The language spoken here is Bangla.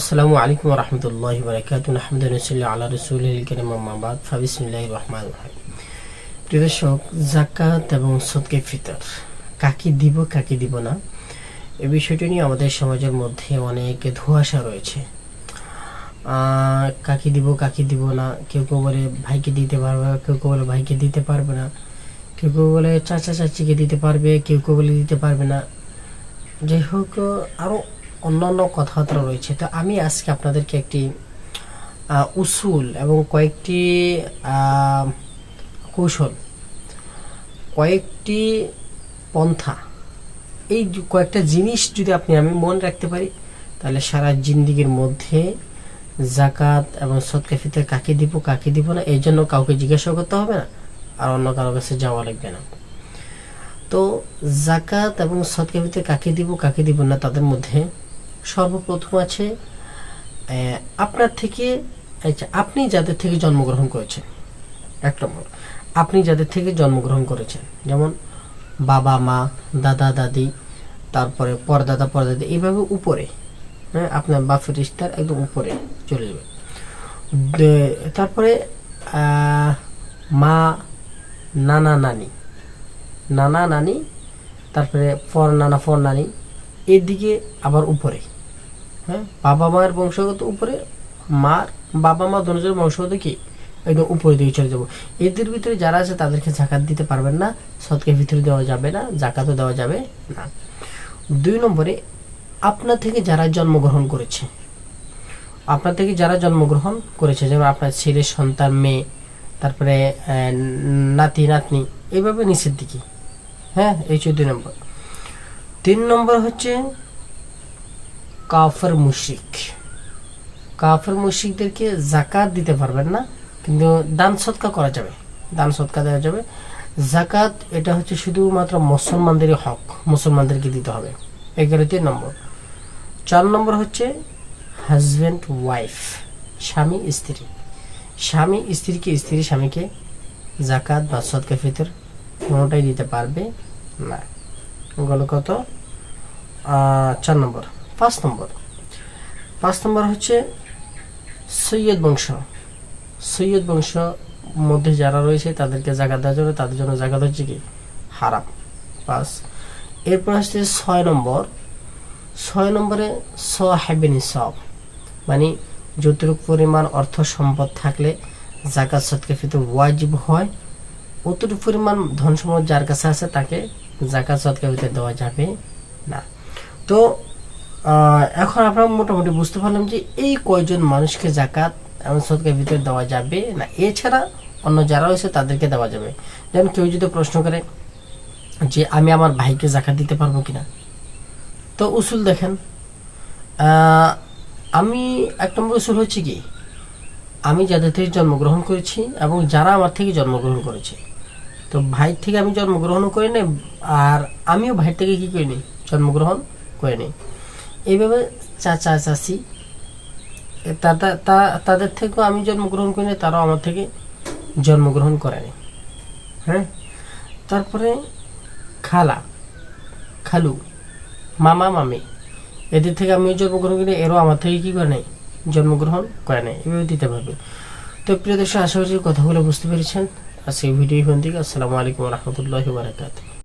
আসসালামু আলাইকুম ওয়া রাহমাতুল্লাহি ওয়া বারাকাতুহু আলহামদুলিল্লাহ আলা রাসূলিল কারীম আম্মা বাদ বিসমিল্লাহির রহমানির রহিম। প্রিয় দর্শক, যাকাত এবং সদকায়ে ফিতর কাকে দিব কাকে দিব না এই বিষয়টি নিয়ে আমাদের সমাজের মধ্যে অনেক ধোঁয়াশা রয়েছে। কাকে দিব কাকে দিব না, কেউ কেউ বলে ভাইকে দিতে পারবে, কেউ কেউ বলে ভাইকে দিতে পারবে না, কেউ কেউ বলে চাচা চাচিকে দিতে পারবে, কেউ কেউ বলে দিতে পারবে না। যাই হোক, আরও অন্যান্য কথাবার্তা রয়েছে। তো আমি আজকে আপনাদেরকে একটি উসুল এবং কয়েকটি কৌশল, কয়েকটি পন্থা, এই কয়েকটা জিনিস যদি আমি মনে রাখতে পারি, তাহলে সারা জিন্দিগির মধ্যে যাকাত এবং সদকায়ে ফিতর কাকে দিব কাকে দিব না এই জন্য কাউকে জিজ্ঞাসা করতে হবে না, আর অন্য কারো কাছে যাওয়া লাগবে না। তো যাকাত এবং সদকায়ে ফিতর কাকে দিব কাকে দিব না, তাদের মধ্যে সর্বপ্রথম আছে আপনার থেকে, আপনি যাদের থেকে জন্মগ্রহণ করেছেন। এক নম্বর, আপনি যাদের থেকে জন্মগ্রহণ করেছেন, যেমন বাবা মা, দাদা দাদি, তারপরে পরদাদা পরদাদি, এইভাবে উপরে, হ্যাঁ, আপনার বাপের রিশতার একদম উপরে চলে যাবে। তারপরে মা, নানা নানি, নানা নানি, তারপরে পর নানা পর নানি, এদিকে আবার উপরে, হ্যাঁ, বাবা মায়ের বংশগত উপরে, মার বাবা মা দুজনের বংশগত কি একদম উপরে দিকে চলে যাবো। এদের ভিতরে যারা আছে তাদেরকে জাকাত দিতে পারবেন না, সদকায়ে ফিতর দেওয়া যাবে না, জাকাতও দেওয়া যাবে না। 2 নম্বরে, আপনার থেকে যারা জন্মগ্রহণ করেছে, আপনার থেকে যারা জন্মগ্রহণ করেছে, যেমন আপনার ছেলে সন্তান, মেয়ে, তারপরে নাতি নাতনি, এইভাবে নিচের দিকে, হ্যাঁ, এই 2 নম্বর। 3 নম্বর হচ্ছে কাফের মুশরিক। কাফের মুশরিকদেরকে যাকাত দিতে পারবেন না, কিন্তু দান সদকা করা যাবে, দান সদকা দেওয়া যাবে। যাকাত এটা হচ্ছে শুধুমাত্র মুসলমানদেরই হক, মুসলমানদেরকে দিতে হবে। 3 নম্বর। 4 নম্বর হচ্ছে হাজব্যান্ড ওয়াইফ, স্বামী স্ত্রী, স্বামী স্ত্রীকে, স্ত্রী স্বামীকে যাকাত বা সদকায়ে ফিতর কোনোটাই দিতে পারবে না। গেল কত? 4 নম্বর। 5 নম্বর হচ্ছে সৈয়দ বংশ, সৈয়দ বংশ মধ্যে যারা রয়েছে তাদেরকে জাকাত দেওয়ার জন্য, তাদের জন্য জাকাত হচ্ছে কি হারাম। 5। এরপর আসছে 6 নম্বর। 6 নম্বরে সাহেবে নিসাব, মানে যতটুকু পরিমাণ অর্থ সম্পদ থাকলে জাকাত সদকায়ে ফিতর ওয়াজিব হয়, অতটুকু পরিমাণ ধন সম্পদ যার কাছে আছে তাকে জাকাত সদকায়ে ফিতর দেওয়া যাবে না। তো এখন আমরা মোটামুটি বুঝতে পারলাম যে এই কয়জন মানুষকে জাকাত এবং সদকায়ে ফিতর দেওয়া যাবে না, এছাড়া অন্য যারা রয়েছে তাদেরকে দেওয়া যাবে। যেমন কেউ যদি প্রশ্ন করে যে আমি আমার ভাইকে জাকাত দিতে পারবো কিনা, তো উসুল দেখেন, আমি 1 নম্বর উসুল হচ্ছে কি, আমি যাদের থেকে জন্মগ্রহণ করেছি এবং যারা আমার থেকে জন্মগ্রহণ করেছে, তো ভাই থেকে আমি জন্মগ্রহণ করে নেই, আর আমিও ভাই থেকে কি করে নিই, জন্মগ্রহণ করে নিই। এইভাবে চাচা চাচি, তাদের থেকেও আমি জন্মগ্রহণ করি, তারাও আমার থেকে জন্মগ্রহণ করেনি, হ্যাঁ। তারপরে খালা, খালু, মামা মামি, এদের থেকে আমিও জন্মগ্রহণ করি, এরাও আমার থেকে কি করে নেই, জন্মগ্রহণ করে নেই। এভাবে দিতে পারবে। তো প্রিয় দর্শক, আশা করি কথাগুলো বুঝতে পেরেছেন। আজকে ভিডিও এখান থেকে। আসসালামু আলাইকুম ওয়া রাহমাতুল্লাহি ওয়া বারাকাতুহু।